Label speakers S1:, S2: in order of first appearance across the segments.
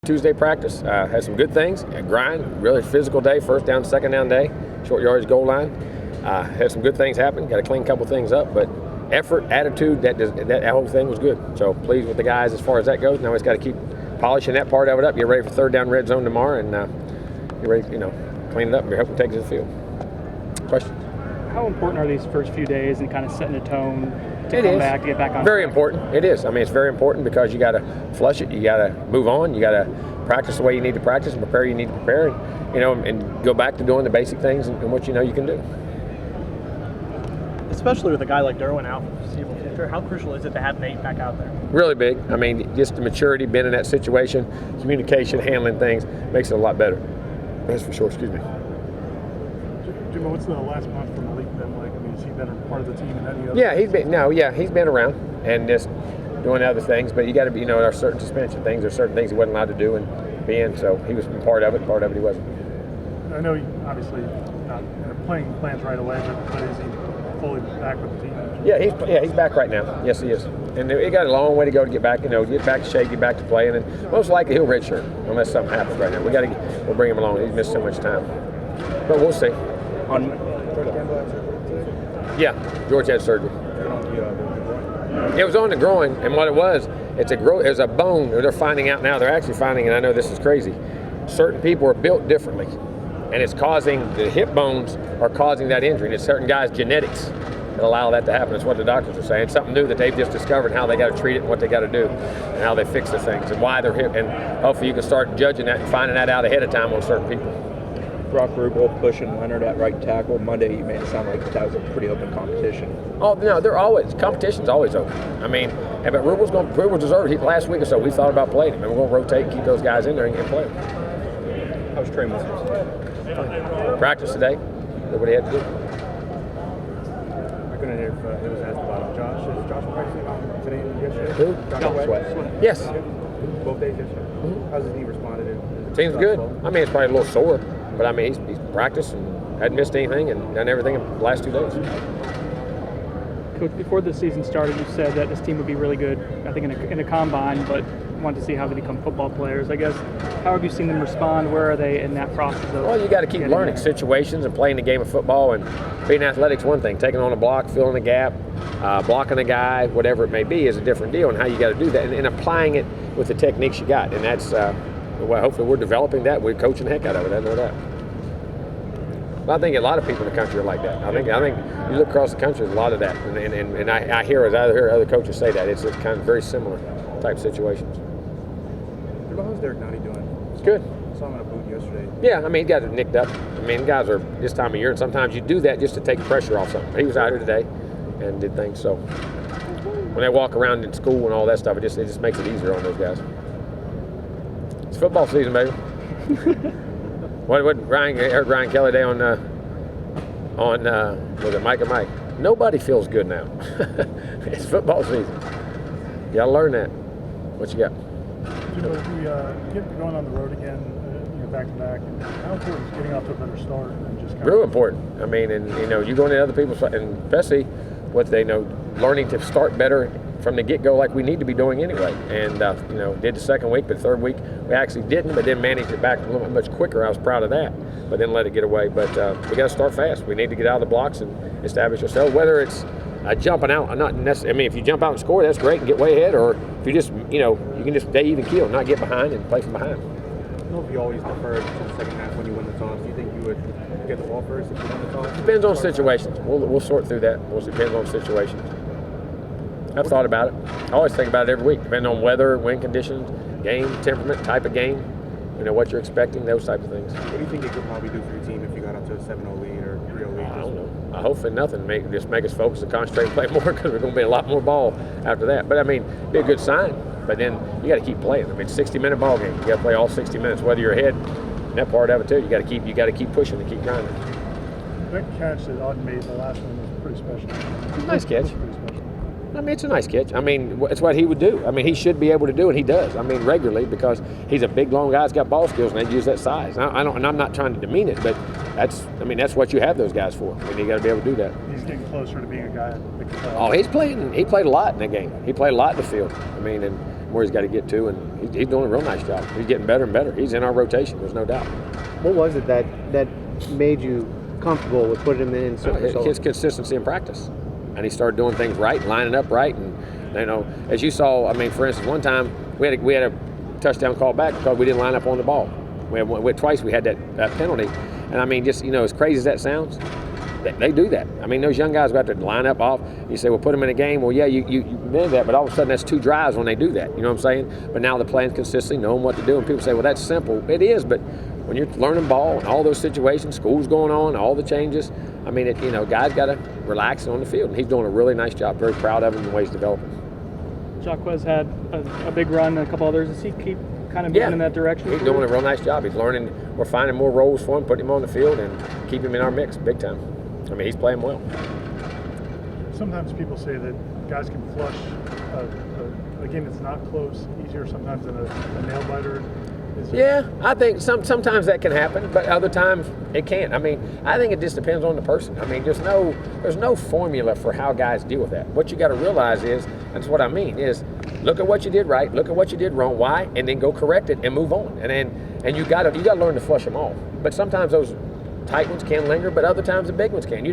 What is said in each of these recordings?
S1: Tuesday practice had some good things. A grind, really physical day, first down, second down day, short yardage goal line. Had some good things happen. Got to clean a couple things up, but effort, attitude, that whole thing was good. So pleased with the guys as far as that goes. Now we just got to keep polishing that part of it up. Get ready for third down red zone tomorrow, and get ready, clean it up. We hope we take it to the field. Questions?
S2: How important are these first few days and kind of setting a tone to
S1: It
S2: come
S1: is.
S2: back, to get back on
S1: Very
S2: track?
S1: important. It is. I mean, it's very important because you got to flush it. You got to move on. You got to practice the way you need to practice and prepare you need to prepare, and go back to doing the basic things and what you know you can do.
S3: Especially with a guy like Derwin out for the foreseeable future, how crucial is it to have Nate back out there?
S1: Really big. I mean, just the maturity, being in that situation, communication, handling things, makes it a lot better. That's for sure. Excuse me.
S4: Jimbo, what's the last month for Malik been like? I mean, has he been a part of the team in any other?
S1: Yeah, he's been around and just doing other things. But you got to be, there are certain suspension things. There's certain things he wasn't allowed to do and be in. So he was part of it. Part of it he wasn't.
S4: I know he obviously not playing plans right away, but is he fully back with the team?
S1: Yeah, he's back right now. Yes, he is. And he got a long way to go to get back. Get back to shape, get back to playing, and most likely he'll redshirt unless something happens right now. We'll bring him along. He's missed so much time, but we'll see. Yeah, George had surgery. It was on the groin, and what it was, it's a bone. They're finding out now. They're actually finding, and I know this is crazy. Certain people are built differently, and it's causing the hip bones are causing that injury. And it's certain guys' genetics that allow that to happen. That's what the doctors are saying. It's something new that they've just discovered, how they got to treat it and what they got to do, and how they fix the things, and why they're hip. And hopefully you can start judging that and finding that out ahead of time on certain people.
S5: Brock Rubel pushing Leonard at right tackle. Monday, you made it sound like that was a pretty open competition.
S1: Oh no, competition's always open. I mean, but Rubel deserved it. Last week or so, we thought about playing him, and we're going to rotate and keep those guys in there and get play.
S5: How was Trey Musters?
S1: Practice today. Did what he had to do.
S6: I couldn't hear if it was asked about Josh. Is Josh practicing today and yesterday?
S1: Who?
S6: Josh Sweat.
S1: Yes.
S6: Both days yesterday. How's his knee responded?
S1: Team's good. I mean, it's probably a little sore, but I mean, he's practiced and hadn't missed anything and done everything in the last 2 days.
S2: Coach, before the season started, you said that this team would be really good, I think, in a combine, but wanted to see how they become football players. I guess, how have you seen them respond? Where are they in that process of
S1: Well, you got to keep learning situations and playing the game of football, and being athletics one thing. Taking on a block, filling a gap, blocking a guy, whatever it may be, is a different deal, and how you got to do that, and applying it with the techniques you got. And that's, hopefully we're developing that. We're coaching the heck out of it. I know that. Well, I think a lot of people in the country are like that. I think you look across the country, there's a lot of that, and I hear other coaches say that. It's kind of very similar type situations.
S6: How's Derek Downey doing?
S1: Good.
S6: I saw him in a boot yesterday.
S1: Yeah, I mean, guys are nicked up. I mean, guys are this time of year, and sometimes you do that just to take pressure off something. He was out here today and did things. So when they walk around in school and all that stuff, it just makes it easier on those guys. It's football season, baby. What I heard Ryan Kelly today on was it Mike and Mike? Nobody feels good now. It's football season. You gotta learn that. What you got?
S4: Jimbo, if we get going on the road again, back to back, how important is getting off to a better start and just kind
S1: Real important. I mean, and you go into other people's, and especially what they know, learning to start better from the get-go, like we need to be doing anyway. And did the second week, but the third week we actually didn't, but then managed it back a little bit much quicker. I was proud of that, but then let it get away. But we got to start fast. We need to get out of the blocks and establish ourselves. Whether it's jumping out, not necessarily. I mean, if you jump out and score, that's great and get way ahead. Or if you just, you can just stay even keel, not get behind and play from behind.
S6: I don't know if you always defer to the second half when you win the toss. Do you think you would get the ball first if you win the toss?
S1: Depends on situations. We'll sort through that. It depends on situations. I've thought about it. I always think about it every week, depending on weather, wind conditions, game, temperament, type of game, what you're expecting, those type of things.
S6: What do you think it could probably do for your team if you got up to a 7-0 lead or 3-0 lead?
S1: I don't know. I hope for nothing. Just make us focus and concentrate and play more, because we're going to be a lot more ball after that. But, I mean, be a good sign. But then you got to keep playing. I mean, 60-minute ball game. You got to play all 60 minutes, whether you're ahead. And that part of it, too. You got to keep pushing and keep grinding.
S4: that catch that Auden made the last one was pretty special.
S1: Nice catch.
S4: Pretty special.
S1: I mean, it's a nice catch. I mean, it's what he would do. I mean, he should be able to do, and he does. I mean, regularly, because he's a big, long guy. He's got ball skills, and they use that size. And I'm not trying to demean it, but that's what you have those guys for. I mean, you got to be able to do that.
S4: He's getting closer to being a guy that can play.
S1: Oh, he played a lot in that game. He played a lot in the field. I mean, and where he's got to get to, and he's doing a real nice job. He's getting better and better. He's in our rotation. There's no doubt.
S7: What was it that made you comfortable with putting him in so
S1: His consistency in practice, and he started doing things right, lining up right, and as you saw, I mean, for instance, one time we had a touchdown call back because we didn't line up on the ball. Twice we had that penalty, and I mean, just as crazy as that sounds, they do that. I mean, those young guys got to line up off. You say, well, put them in a game. Well, yeah, you did that, but all of a sudden that's 2 drives when they do that. You know what I'm saying? But now they're playing consistently, knowing what to do, and people say, well, that's simple. It is, but when you're learning ball and all those situations, school's going on, all the changes, I mean, guys got to relax on the field, and he's doing a really nice job. Very proud of him and the way he's developing.
S2: Jacquez had a big run, and a couple others. Does he keep kind of moving in that direction?
S1: He's doing a real nice job. He's learning. We're finding more roles for him, putting him on the field, and keep him in our mix big time. I mean, he's playing well.
S4: Sometimes people say that guys can flush a game that's not close easier sometimes than a nail biter.
S1: Yeah, I think sometimes that can happen, but other times it can't. I mean, I think it just depends on the person. I mean, there's no formula for how guys deal with that. What you got to realize is, that's what I mean, is look at what you did right, look at what you did wrong, why, and then go correct it and move on. And you got to learn to flush them all. But sometimes those tight ones can linger, but other times the big ones can.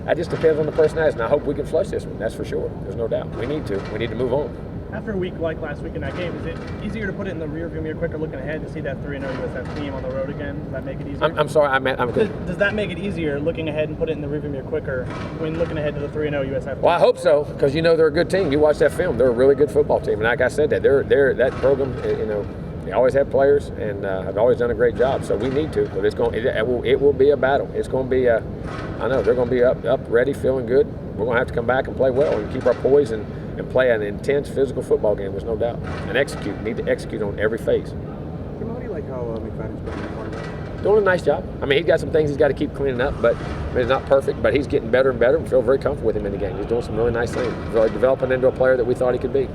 S1: That just depends on the personality. And I hope we can flush this one. That's for sure. There's no doubt. We need to move on.
S3: After a week like last week in that game, is it easier to put it in the rearview mirror quicker looking ahead to see that 3-0 USF team on the road again? Does that make it easier?
S1: I'm sorry, I'm good.
S3: Does that make it easier looking ahead and put it in the rearview mirror quicker when looking ahead to the 3-0 USF team?
S1: Well, I hope so, because they're a good team. You watch that film; they're a really good football team. And like I said, they're that program. They always have players, and have always done a great job. So we need to, but it will be a battle. It's going to be I know they're going to be up, ready, feeling good. We're going to have to come back and play well and keep our poise and play an intense physical football game. There's no doubt. And need to execute on every phase.
S6: How do you like how McFadden's playing the quarterback?
S1: Doing a nice job. I mean, he's got some things he's got to keep cleaning up, but it's not perfect. But he's getting better and better, and feel very comfortable with him in the game. He's doing some really nice things. Really developing into a player that we thought he could be.